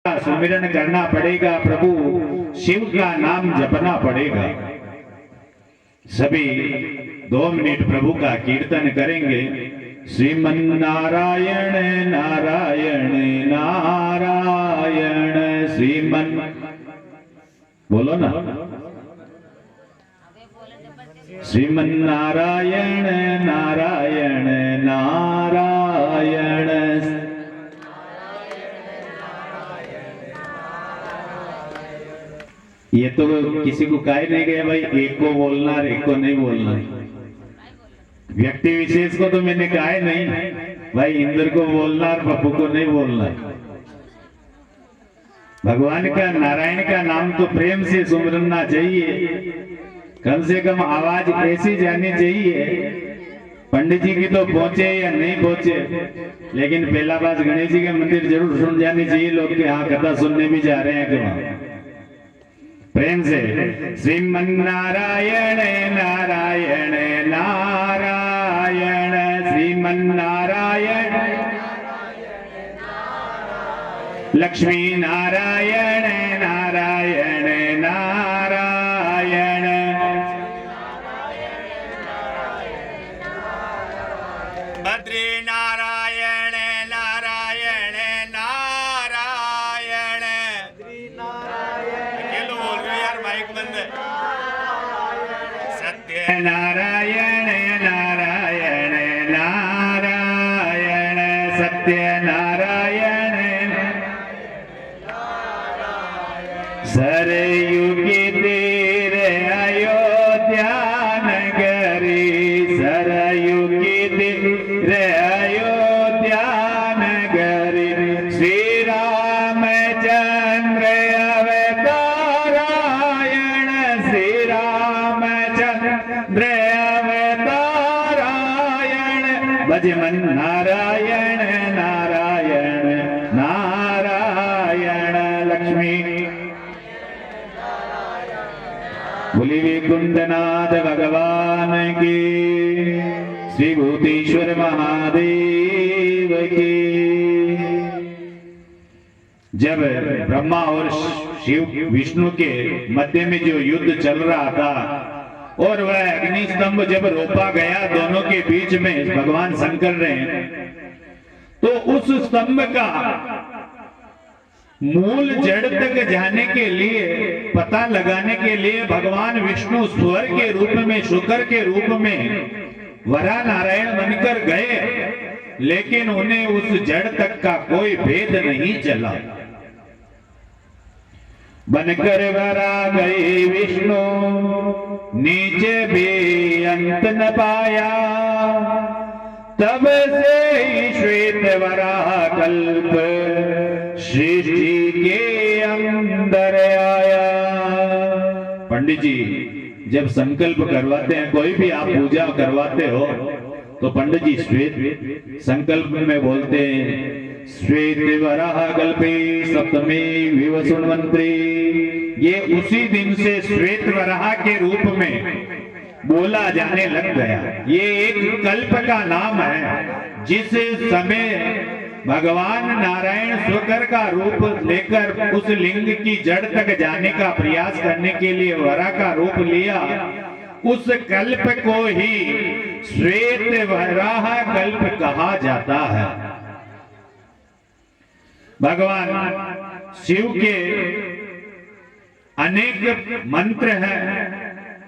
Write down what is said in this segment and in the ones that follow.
सुमिरन करना पड़ेगा, प्रभु शिव का नाम जपना पड़ेगा। सभी 2 मिनट प्रभु का कीर्तन करेंगे। श्रीमन नारायण नारायण नारायण श्रीमन, बोलो ना, श्रीमन नारायण नारायण नारायण। ये तो किसी को कहे नहीं गया भाई, एक को बोलना और एक को नहीं बोलना। व्यक्ति विशेष को तो मैंने कहा नहीं भाई, इंद्र को बोलना और पप्पू को नहीं बोलना। भगवान का, नारायण का नाम तो प्रेम से सुमरना चाहिए, कम से कम आवाज ऐसी जानी चाहिए। पंडित जी की तो पहुंचे या नहीं पहुंचे, लेकिन पहला बात गणेश जी के मंदिर जरूर सुन जानी चाहिए लोग के, हाँ कथा सुनने भी जा रहे हैं कि वहां प्रेम से। श्रीमन नारायण नारायण नारायण श्रीमन नारायण लक्ष्मी नारायण नारायण नारायण बद्री नारायण नारायण नारायण अकेले बोल रहे यार, माइक बंद है। सत्य नारायण नारायण नारायण सत्य नारायण सरयू के तीर अयोध्या नगरी, सरयू के तीर अयोध्या नगरी श्री रामचंद्र अवतारायण, श्री रामचंद्र अवतारायण भजमन नारायण नारायण नारायण लक्ष्मी। बोली कुंदनाथ भगवान की, श्री भूतेश्वर महादेव की। जब ब्रह्मा और शिव विष्णु के मध्य में जो युद्ध चल रहा था और वह अग्नि स्तंभ जब रोपा गया दोनों के बीच में, भगवान शंकर ने, तो उस स्तंभ का मूल जड़ तक जाने के लिए, पता लगाने के लिए भगवान विष्णु स्वर के रूप में, शुकर के रूप में वरा नारायण बनकर गए, लेकिन उन्हें उस जड़ तक का कोई भेद नहीं चला। बनकर वरा गए विष्णु, नीचे भी अंत न पाया, तब से श्वेत वराह कल्प सृष्टि के अंदर आया। पंडित जी जब संकल्प करवाते हैं, कोई भी आप पूजा करवाते हो, तो पंडित जी श्वेत संकल्प में बोलते हैं, श्वेत वराह कल्पे सप्तमी विवसुन्वंत्री। ये उसी दिन से श्वेत वराह के रूप में बोला जाने लग गया। ये एक कल्प का नाम है, जिस समय भगवान नारायण शुकर का रूप लेकर उस लिंग की जड़ तक जाने का प्रयास करने के लिए वरा का रूप लिया, उस कल्प को ही श्वेत वराह कल्प कहा जाता है। भगवान शिव के अनेक मंत्र हैं,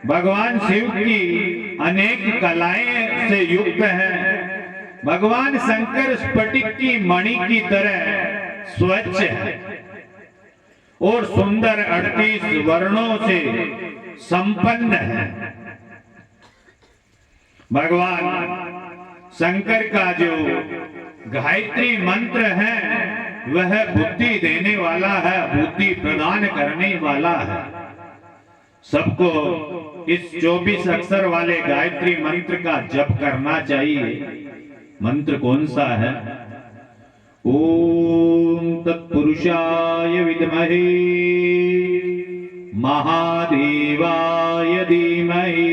भगवान शिव की अनेक कलाएं से युक्त हैं। भगवान शंकर स्फटिक की मणि की तरह स्वच्छ है और सुंदर 38 वर्णों से संपन्न है। भगवान शंकर का जो गायत्री मंत्र है वह बुद्धि देने वाला है, बुद्धि प्रदान करने वाला है। सबको इस 24 अक्षर वाले गायत्री मंत्र का जप करना चाहिए। मंत्र कौन सा है? ओम तत्पुरुषाय विद्महे महादेवाय धीमहि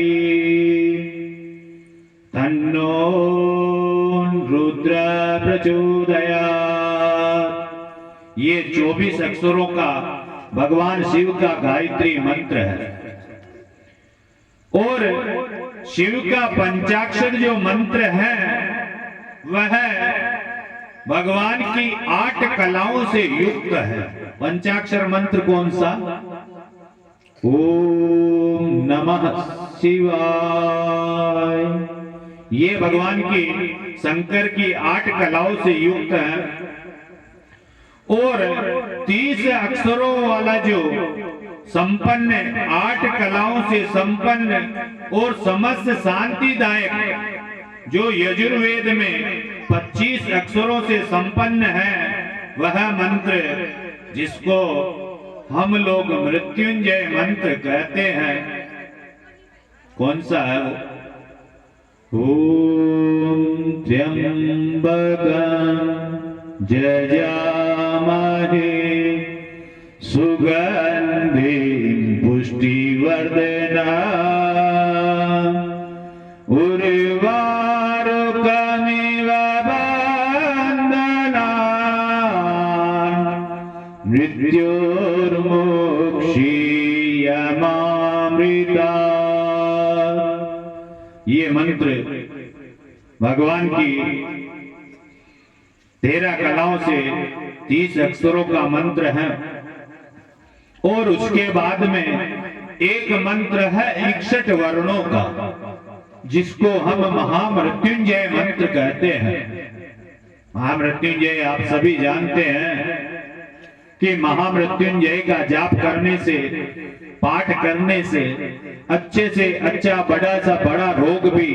तन्नो रुद्र प्रचोदयात्। ये 24 अक्षरों का भगवान शिव का गायत्री मंत्र है। और शिव का पंचाक्षर जो मंत्र है वह भगवान की 8 कलाओं से युक्त है। पंचाक्षर मंत्र कौन सा? ओम नमः शिवाय। ये भगवान की शंकर की 8 कलाओं से युक्त है। और 30 अक्षरों वाला जो संपन्न 8 कलाओं से संपन्न और समस्त शांतिदायक जो यजुर्वेद में 25 अक्षरों से संपन्न है, वह मंत्र जिसको हम लोग मृत्युंजय मंत्र कहते हैं, कौन सा है? ओम त्र्यंबकं जजामहे सुगंधिं पुष्टिवर्धनम् उर्वारुकमिव बन्धनान् मृत्योर्मोक्षीयमामृतात्। ये मंत्र भगवान की 13 कलाओं से 30 अक्षरों का मंत्र है। और उसके बाद में एक मंत्र है 61 वर्णों का, जिसको हम महामृत्युंजय मंत्र कहते हैं। महामृत्युंजय आप सभी जानते हैं कि महामृत्युंजय का जाप करने से, पाठ करने से अच्छे से अच्छा बड़ा सा बड़ा रोग भी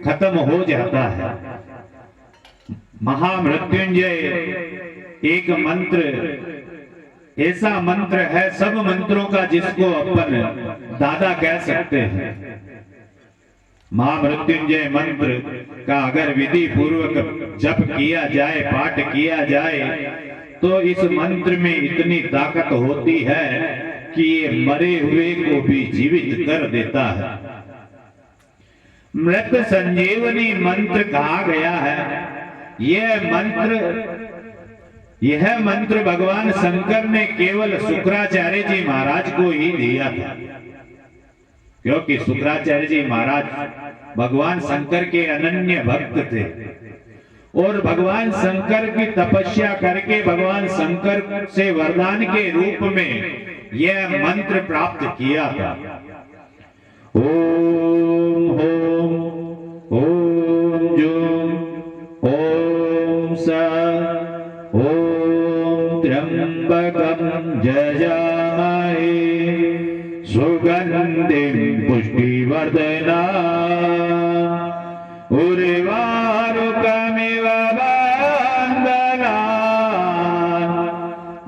खत्म हो जाता है। महामृत्युंजय एक मंत्र ऐसा मंत्र है सब मंत्रों का जिसको अपन दादा कह सकते हैं। महामृत्युंजय मंत्र का अगर विधि पूर्वक जप किया जाए, पाठ किया जाए, तो इस मंत्र में इतनी ताकत होती है कि ये मरे हुए को भी जीवित कर देता है। मृत संजीवनी मंत्र कहा गया है। यह मंत्र भगवान शंकर ने केवल शुक्राचार्य जी महाराज को ही दिया था, क्योंकि शुक्राचार्य जी महाराज भगवान शंकर के अनन्य भक्त थे और भगवान शंकर की तपस्या करके भगवान शंकर से वरदान के रूप में यह मंत्र प्राप्त किया था। ओम ओम ओम जूम ओम सा ओम त्र्यंबकं जजामहे सुगंधिं पुष्टिवर्धनम् उर्वारुकमिव बन्धनान्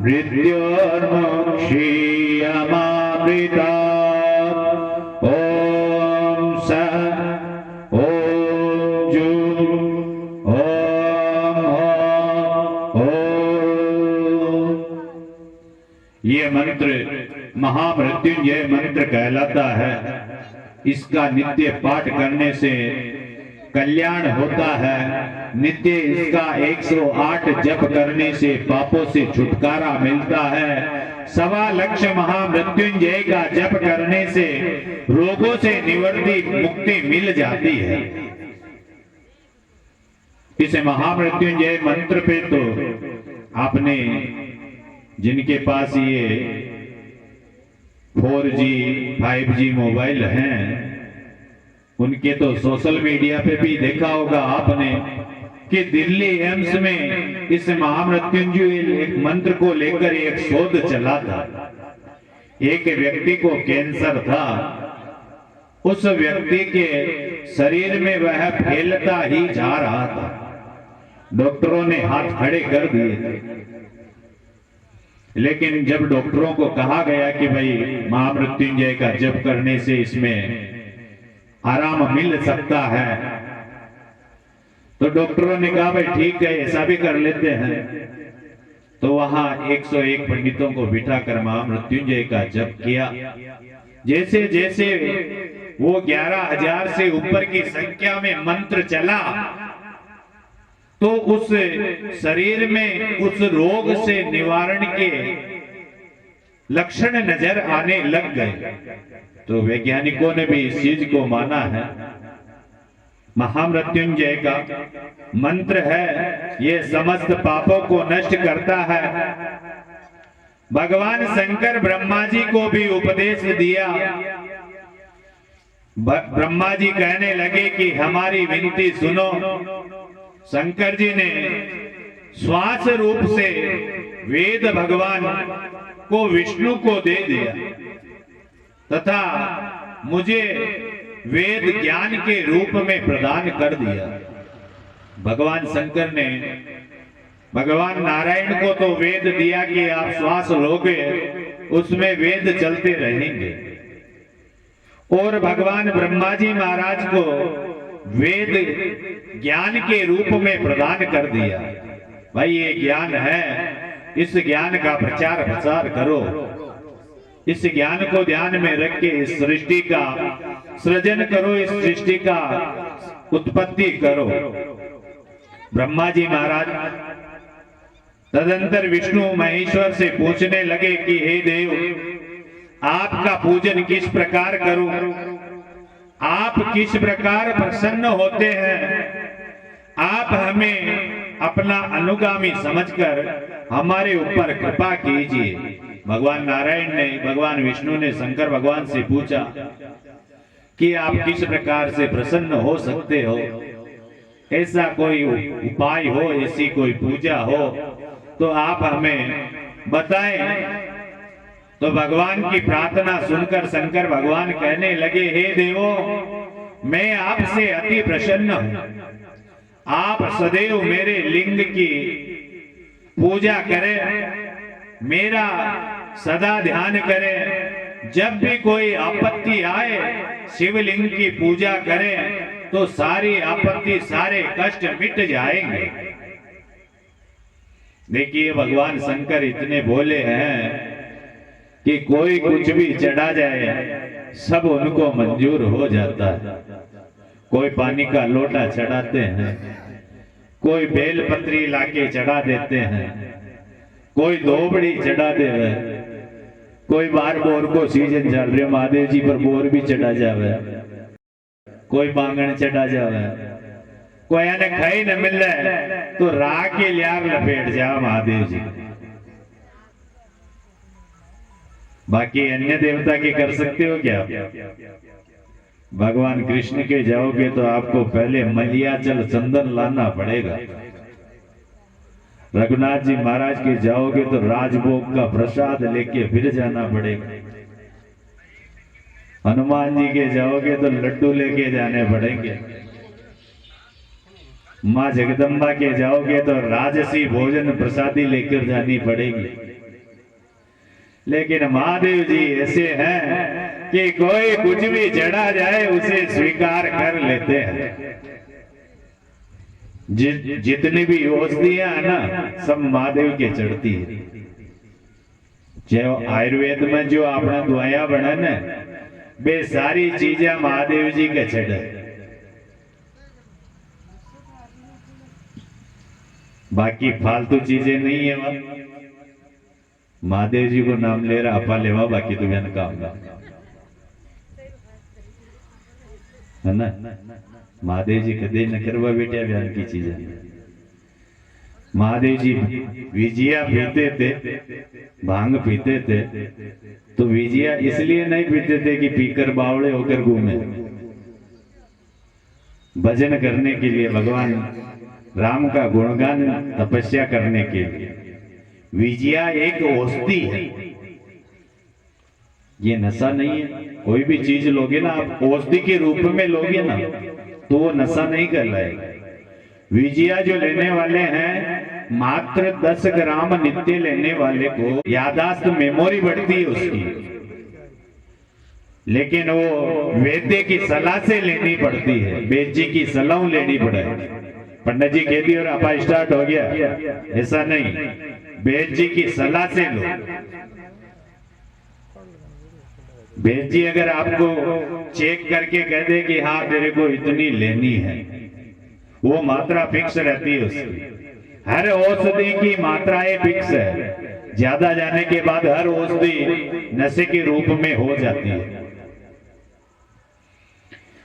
मृत्योर्मोक्षीयमामृतात्। ओम सा ओम जूम ओम। ये मंत्र महामृत्युंजय मंत्र कहलाता है। इसका नित्य पाठ करने से कल्याण होता है। नित्य इसका 108 जप करने से पापों से छुटकारा मिलता है। 1.25 लाख महामृत्युंजय का जप करने से रोगों से निवृत्ति मुक्ति मिल जाती है। इस महामृत्युंजय मंत्र पे तो आपने, जिनके पास ये 4G 5G मोबाइल हैं, उनके तो सोशल मीडिया पे भी देखा होगा आपने कि दिल्ली एम्स में इस महामृत्युंजय एक मंत्र को लेकर एक शोध चला था। एक व्यक्ति को कैंसर था, उस व्यक्ति के शरीर में वह फैलता ही जा रहा था। डॉक्टरों ने हाथ खड़े कर दिए थे, लेकिन जब डॉक्टरों को कहा गया कि भाई महामृत्युंजय का जप करने से इसमें आराम मिल सकता है, तो डॉक्टरों ने कहा भाई ठीक है, ऐसा भी कर लेते हैं। तो वहां 101 पंडितों को बिठाकर महामृत्युंजय का जप किया। जैसे जैसे वो 11,000 से ऊपर की संख्या में मंत्र चला, तो उस शरीर में उस रोग से निवारण के लक्षण नजर आने लग गए। तो वैज्ञानिकों ने भी इस चीज को माना है। महामृत्युंजय का मंत्र है, ये समस्त पापों को नष्ट करता है। भगवान शंकर ब्रह्मा जी को भी उपदेश दिया। ब्रह्मा जी कहने लगे कि हमारी विनती सुनो। शंकर जी ने श्वास रूप से वेद भगवान को विष्णु को दे दिया तथा मुझे वेद ज्ञान के रूप में प्रदान कर दिया। भगवान शंकर ने भगवान नारायण को तो वेद दिया कि आप श्वास लोगे उसमें वेद चलते रहेंगे, और भगवान ब्रह्मा जी महाराज को वेद ज्ञान के रूप में प्रदान कर दिया। भाई ये ज्ञान है, इस ज्ञान का प्रचार प्रसार करो, इस ज्ञान को ध्यान में रख के इस सृष्टि का सृजन करो, इस सृष्टि का उत्पत्ति करो। ब्रह्मा जी महाराज तदंतर विष्णु महेश्वर से पूछने लगे कि हे देव, आपका पूजन किस प्रकार करूं, आप किस प्रकार प्रसन्न होते हैं, आप हमें अपना अनुगामी समझकर हमारे ऊपर कृपा कीजिए। भगवान नारायण ने, भगवान विष्णु ने शंकर भगवान से पूछा कि आप किस प्रकार से प्रसन्न हो सकते हो, ऐसा कोई उपाय हो, ऐसी कोई पूजा हो तो आप हमें बताएं। तो भगवान की प्रार्थना सुनकर शंकर भगवान कहने लगे, हे देवो, मैं आपसे अति प्रसन्न हूं। आप सदैव मेरे लिंग की पूजा करें, मेरा सदा ध्यान करें। जब भी कोई आपत्ति आए शिवलिंग की पूजा करें तो सारी आपत्ति, सारे कष्ट मिट जाएंगे। देखिए भगवान शंकर इतने भोले हैं कि कोई कुछ भी चढ़ा जाए सब उनको मंजूर हो जाता है। कोई पानी का लोटा चढ़ाते हैं, कोई बेलपत्री लाके चढ़ा देते हैं, कोई धोबड़ी चढ़ा दे, कोई बार बोर को सीजन चल रहे महादेव जी पर बोर भी चढ़ा जावे, कोई बांगण चढ़ा जावे, कोई आने खाई न मिले तो राह के लियार लपेट जाओ महादेव जी। बाकी अन्य देवता के कर सकते हो क्या? भगवान कृष्ण के जाओगे तो आपको पहले मलियाचल चंदन लाना पड़ेगा। रघुनाथ जी महाराज के जाओगे तो राजभोग का प्रसाद लेके फिर जाना पड़ेगा। हनुमान जी के जाओगे तो लड्डू लेके जाने पड़ेंगे। माँ जगदम्बा के जाओगे तो राजसी भोजन प्रसादी लेकर जानी पड़ेगी। लेकिन महादेव जी ऐसे हैं कि कोई कुछ भी चढ़ा जाए उसे स्वीकार कर लेते हैं। जितनी भी औषधियां है ना सब महादेव के चढ़ती है। जो आयुर्वेद में जो अपना दवाया बना ना वे सारी चीजें महादेव जी के चढ़े। बाकी फालतू चीजें नहीं है वहां। महादेव जी को नाम ले रहा आपा लेवा, बाकी तो मैंने काम है ना। महादेव जी कदे न करवा बेटा बयान की चीजें। महादेव जी विजिया पीते थे, भांग पीते थे, तो विजिया इसलिए नहीं पीते थे कि पीकर बावड़े होकर घूमे। भजन करने के लिए, भगवान राम का गुणगान तपस्या करने के लिए। विजिया एक औषधि है, ये नशा नहीं है। कोई भी चीज लोगे ना आप औषधि के रूप में लोगे ना तो वो नशा नहीं कर लाएगा। विजिया जो लेने वाले हैं मात्र 10 ग्राम नित्य लेने वाले को यादाश्त मेमोरी बढ़ती है उसकी, लेकिन वो वैद्य की सलाह से लेनी पड़ती है, वैद्य जी की सलाह लेनी पड़े। पंडित जी कह दिए और आपा स्टार्ट हो गया, ऐसा नहीं, वैद्य जी की सलाह से लो। वैद्य जी अगर आपको चेक करके कह दे कि हाँ तेरे को इतनी लेनी है, वो मात्रा फिक्स रहती है उसकी। हर औषधि की मात्राएं फिक्स है, ज्यादा जाने के बाद हर औषधि नशे के रूप में हो जाती है।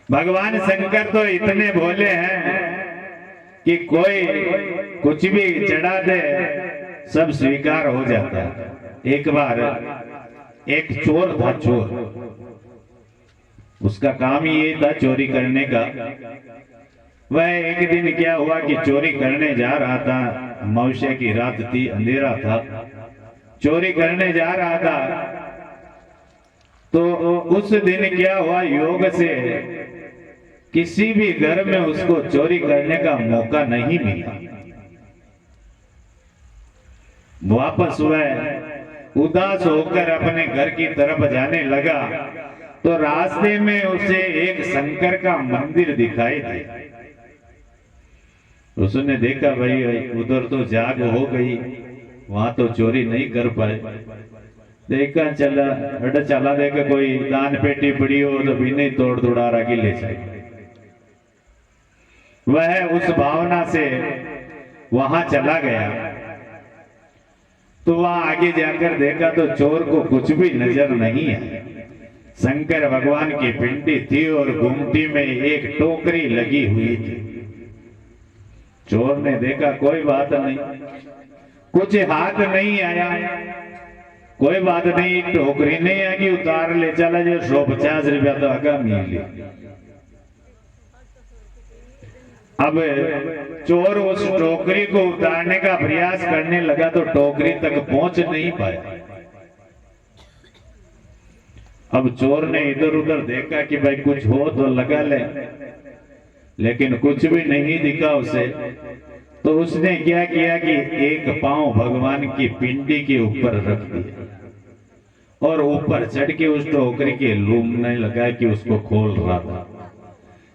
भगवान शंकर तो इतने भोले हैं कि कोई कुछ भी चढ़ा दे सब स्वीकार हो जाता है। एक बार एक चोर था, चोर, उसका काम ही ये था चोरी करने का। वह एक दिन क्या हुआ कि चोरी करने जा रहा था, अमावस्या की रात थी, अंधेरा था, चोरी करने जा रहा था। तो उस दिन क्या हुआ, योग से किसी भी घर में उसको चोरी करने का मौका नहीं मिला। वापस वह उदास होकर अपने घर की तरफ जाने लगा तो रास्ते में उसे एक शंकर का मंदिर दिखाई दिया। उसने देखा भाई उधर तो जाग हो गई, वहां तो चोरी नहीं कर पाए। देखा चला देखा कोई दान पेटी पड़ी हो तो भी नहीं तोड़ तोड़ा के ले जाए। वह उस भावना से वहां चला गया तो वहां आगे जाकर देखा तो चोर को कुछ भी नजर नहीं है। शंकर भगवान की पिंडी थी और गुमटी में एक टोकरी लगी हुई थी। चोर ने देखा कोई बात नहीं, कुछ हाथ नहीं आया, कोई बात नहीं, एक टोकरी नहीं आएगी, उतार ले चला जो 150 रुपया तो आगा मिल। अब चोर उस टोकरी को उतारने का प्रयास करने लगा तो टोकरी तक पहुंच नहीं पाया। अब चोर ने इधर उधर देखा कि भाई कुछ हो तो लगा ले, लेकिन कुछ भी नहीं दिखा उसे। तो उसने क्या किया कि एक पांव भगवान की पिंडी के ऊपर रख दिया और ऊपर चढ़ के उस टोकरी के लूमने लगा कि उसको खोल रहा था।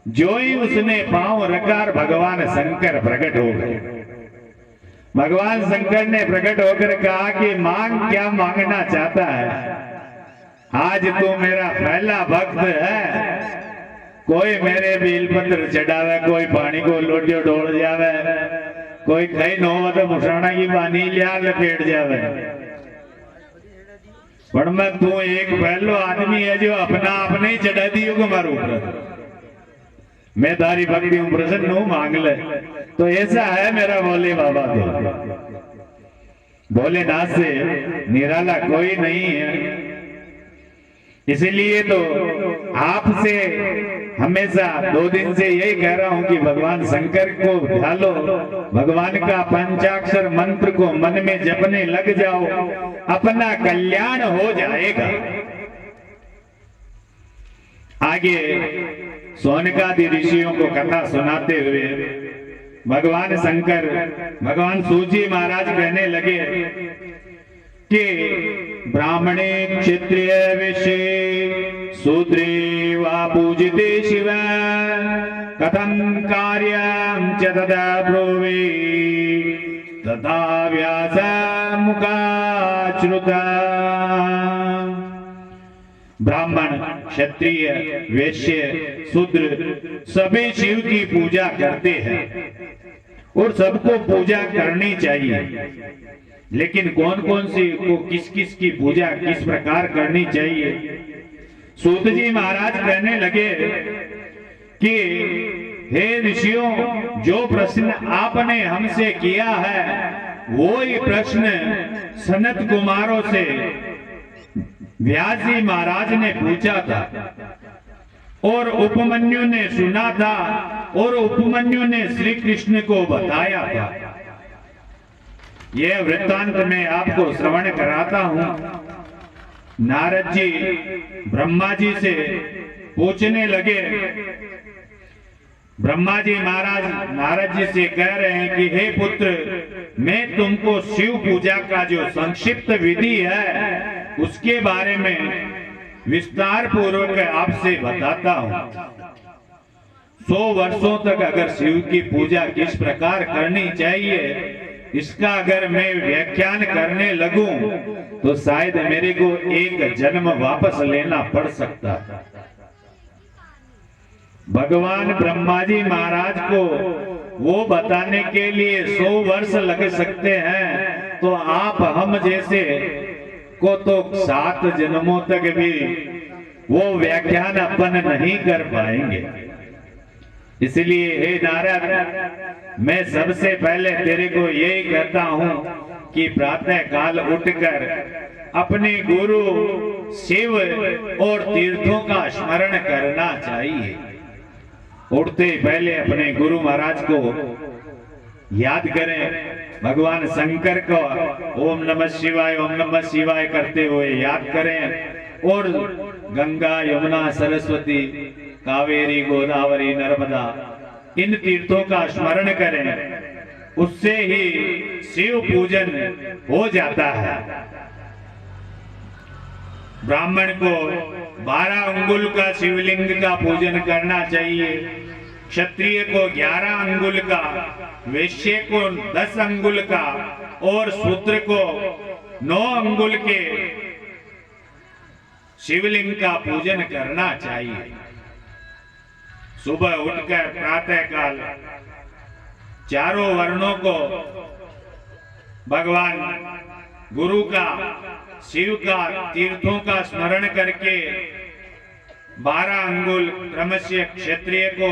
जो ही उसने पांव रखा भगवान शंकर प्रकट हो गए। भगवान शंकर ने प्रकट होकर कहा कि मांग, क्या मांगना चाहता है? आज तू मेरा पहला भक्त है। कोई मेरे बेलपत्र चढ़ावे, कोई पानी को लोटियो डोल जावे, कोई कहीं नो तो मुसाना की बानी लिया लपेट जावे। पर मैं तू एक पहलो आदमी है जो अपना आपने ही चढ़ा दियो हमारे ऊपर। मैं तारी भक्ति हूं, प्रसन्न हूं, मांग ले। तो ऐसा है मेरा भोले बाबा। तो भोलेनाथ से निराला कोई नहीं है। इसलिए तो आपसे हमेशा 2 दिन से यही कह रहा हूं कि भगवान शंकर को ढालो, भगवान का पंचाक्षर मंत्र को मन में जपने लग जाओ, अपना कल्याण हो जाएगा। आगे सोनकादि ऋषियों को कथा सुनाते हुए भगवान शंकर, भगवान सूजी महाराज कहने लगे कि ब्राह्मणे क्षत्रिय वैश्ये शूद्रे वा पूजिते शिव कथं कार्यं च तदा ब्रूवे तथा व्यास मुखाश्रुता। ब्राह्मण, क्षत्रिय, वैश्य, शूद्र सभी शिव की पूजा करते हैं और सबको पूजा करनी चाहिए। लेकिन कौन कौन सी को किस किस की पूजा किस प्रकार करनी चाहिए? सूत जी महाराज कहने लगे कि हे ऋषियों, जो प्रश्न आपने हमसे किया है वो ही प्रश्न सनत कुमारों से व्यास जी महाराज ने पूछा था और उपमन्यु ने सुना था और उपमन्यु ने श्री कृष्ण को बताया था। यह वृत्तांत मैं आपको श्रवण कराता हूं। नारद जी ब्रह्मा जी से पूछने लगे। ब्रह्मा जी महाराज नारद जी से कह रहे हैं कि हे पुत्र, मैं तुमको शिव पूजा का जो संक्षिप्त विधि है उसके बारे में विस्तार पूर्वक आपसे बताता हूं। 100 वर्षों तक अगर शिव की पूजा किस प्रकार करनी चाहिए इसका अगर मैं व्याख्यान करने लगूं तो शायद मेरे को एक जन्म वापस लेना पड़ सकता है। भगवान ब्रह्मा जी महाराज को वो बताने के लिए 100 वर्ष लग सकते हैं, तो आप हम जैसे को तो 7 जन्मों तक भी वो व्याख्यान अपन नहीं कर पाएंगे। इसलिए हे नारद, मैं सबसे पहले तेरे को यही कहता हूं कि प्रातः काल उठकर अपने गुरु शिव और तीर्थों का स्मरण करना चाहिए। उठते पहले अपने गुरु महाराज को याद करें, भगवान शंकर को ओम नमः शिवाय करते हुए याद करें, और गंगा यमुना सरस्वती कावेरी गोदावरी नर्मदा इन तीर्थों का स्मरण करें। उससे ही शिव पूजन हो जाता है। ब्राह्मण को 12 अंगुल का शिवलिंग का पूजन करना चाहिए, क्षत्रिय को 11 अंगुल का, वैश्य को 10 अंगुल का और शूद्र को 9 अंगुल के शिवलिंग का पूजन करना चाहिए। सुबह उठकर प्रातः काल चारों वर्णों को भगवान गुरु का, शिव का, तीर्थों का स्मरण करके 12 अंगुल क्रमशः क्षत्रिय को,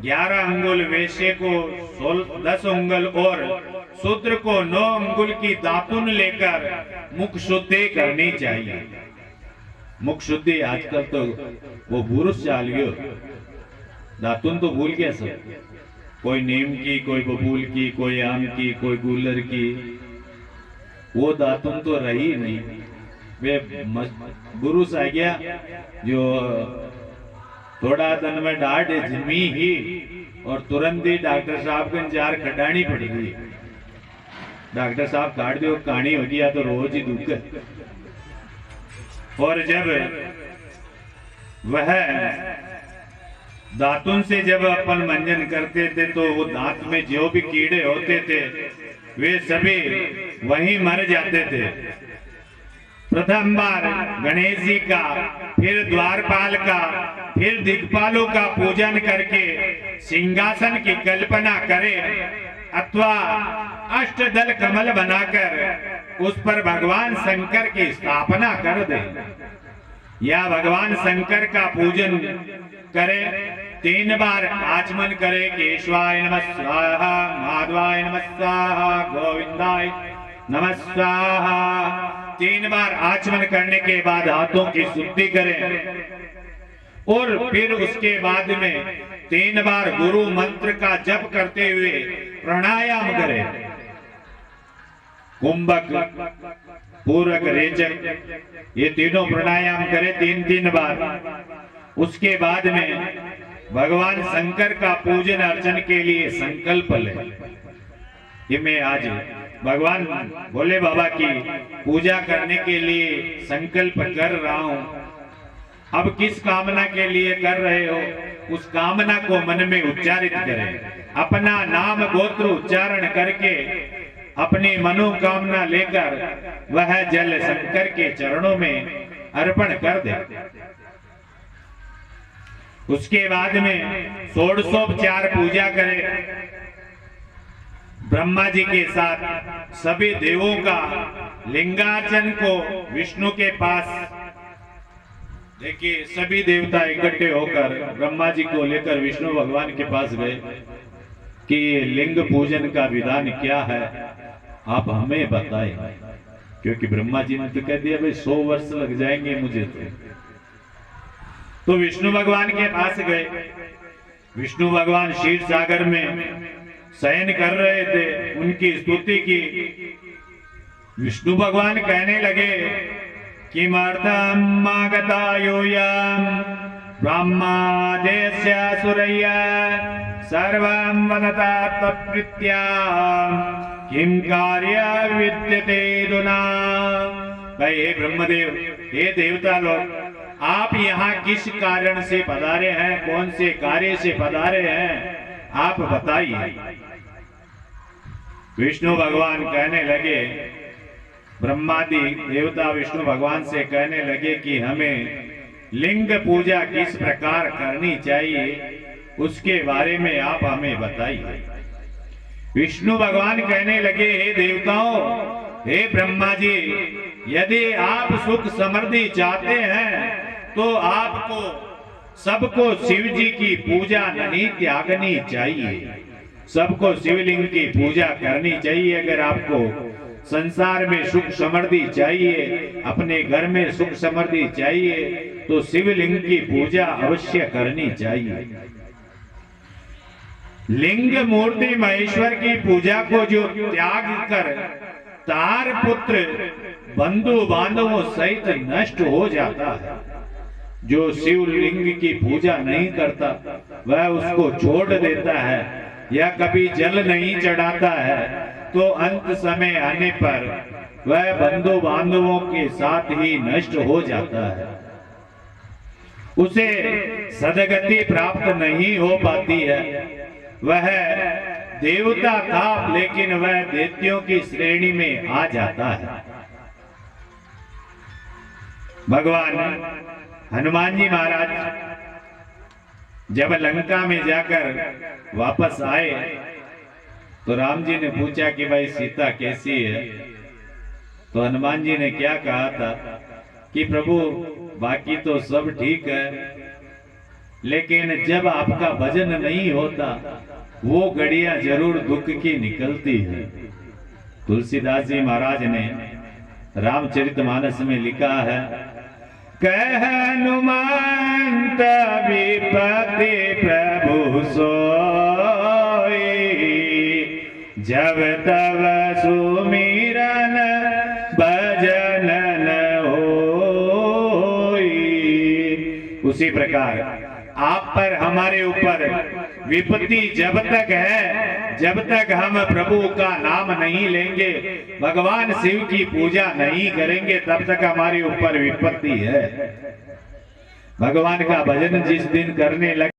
11 अंगुल वैश्य को, 10 अंगुल और शूद्र को 9 अंगुल की दातुन लेकर मुख शुद्धि करनी चाहिए। मुख शुद्धि आजकल तो वो पुरुष चाल गयो, दातुन तो भूल गया सब। कोई नीम की, कोई बबूल की, कोई आम की, कोई गूलर की, वो दातुन तो रही नहीं। वे पुरुष आ गया जो थोड़ा दिन में डांट जमी ही और तुरंत ही डॉक्टर साहब के 4 खटानी पड़ गई। डॉक्टर साहब काट दो, कहानी हो गया तो रोज ही दुख। और जब वह दातुन से जब अपन मंजन करते थे तो वो दांत में जो भी कीड़े होते थे वे सभी वहीं मर जाते थे। प्रथम बार गणेश जी का, फिर द्वारपाल का, फिर दिक्पालों का पूजन करके सिंहासन की कल्पना करे अथवा अष्टदल कमल बनाकर उस पर भगवान शंकर की स्थापना कर दे, या भगवान शंकर का पूजन करे। 3 बार आचमन करे, केशवाय नमः स्वाहा, माधवाय नमः स्वाहा, गोविंदाय नमः स्वाहा। 3 बार आचमन करने के बाद हाथों की शुद्धि करें और फिर उसके बाद में 3 बार गुरु मंत्र का जप करते हुए प्राणायाम करें। कुंभक, पूरक, रेचक, ये तीनों प्राणायाम करें 3-3 बार। उसके बाद में भगवान शंकर का पूजन अर्चन के लिए संकल्प ले कि मैं आज भगवान भोले बाबा की पूजा करने के लिए संकल्प कर रहा हूं। अब किस कामना के लिए कर रहे हो, उस कामना को मन में उच्चारित करें। अपना नाम गोत्र उच्चारण करके अपनी मनोकामना लेकर वह जल शंकर के चरणों में अर्पण कर दे। उसके बाद में षोडशोपचार पूजा करें। ब्रह्मा जी के साथ सभी देवों का लिंगार्चन को विष्णु के पास, देखिए सभी देवता इकट्ठे होकर ब्रह्मा जी को लेकर विष्णु भगवान के पास गए कि लिंग पूजन का विधान क्या है, आप हमें बताएं। क्योंकि ब्रह्मा जी ने तो कह दिया भाई 100 वर्ष लग जाएंगे मुझे तो विष्णु भगवान के पास गए। विष्णु भगवान क्षीर सागर में शयन कर रहे थे, उनकी स्तुति की। विष्णु भगवान कहने लगे कि ब्रह्मादेस्य सुरय्य सर्वं वदता तत्प्रीत्या किं कार्य विद्यते दुना। भाई हे ब्रह्मदेव, हे देवता लोग, आप यहाँ किस कारण से पधारे हैं, कौन से कार्य से पधारे हैं, आप बताइए। विष्णु भगवान कहने लगे, ब्रह्मादि देवता विष्णु भगवान से कहने लगे कि हमें लिंग पूजा किस प्रकार करनी चाहिए, उसके बारे में आप हमें बताइए। विष्णु भगवान कहने लगे, हे देवताओं, हे ब्रह्मा जी, यदि आप सुख समृद्धि चाहते हैं तो आपको सबको शिव जी की पूजा नहीं त्यागनी चाहिए, सबको शिवलिंग की पूजा करनी चाहिए। अगर आपको संसार में सुख समृद्धि चाहिए, अपने घर में सुख समृद्धि चाहिए, तो शिवलिंग की पूजा अवश्य करनी चाहिए। लिंग मूर्ति महेश्वर की पूजा को जो त्याग कर तार पुत्र बंधु बांधवों सहित नष्ट हो जाता है, जो शिवलिंग की पूजा नहीं करता वह उसको छोड़ देता है या कभी जल नहीं चढ़ाता है, तो अंत समय आने पर वह बंधु बांधवों के साथ ही नष्ट हो जाता है, उसे सदगति प्राप्त नहीं हो पाती है। वह देवता था लेकिन वह दैत्यों की श्रेणी में आ जाता है। भगवान हनुमान जी महाराज जब लंका में जाकर वापस आए तो राम जी ने पूछा कि भाई सीता कैसी है, तो हनुमान जी ने क्या कहा था कि प्रभु बाकी तो सब ठीक है, लेकिन जब आपका भजन नहीं होता वो घड़ियां जरूर दुख की निकलती है। तुलसीदास जी महाराज ने रामचरितमानस में लिखा है, कह हनुमंत विपति प्रभु सोई, जब तब सुमिरन भजन न होई। उसी प्रकार आप पर हमारे ऊपर विपत्ति जब तक है, जब तक हम प्रभु का नाम नहीं लेंगे, भगवान शिव की पूजा नहीं करेंगे, तब तक हमारे ऊपर विपत्ति है। भगवान का भजन जिस दिन करने लगे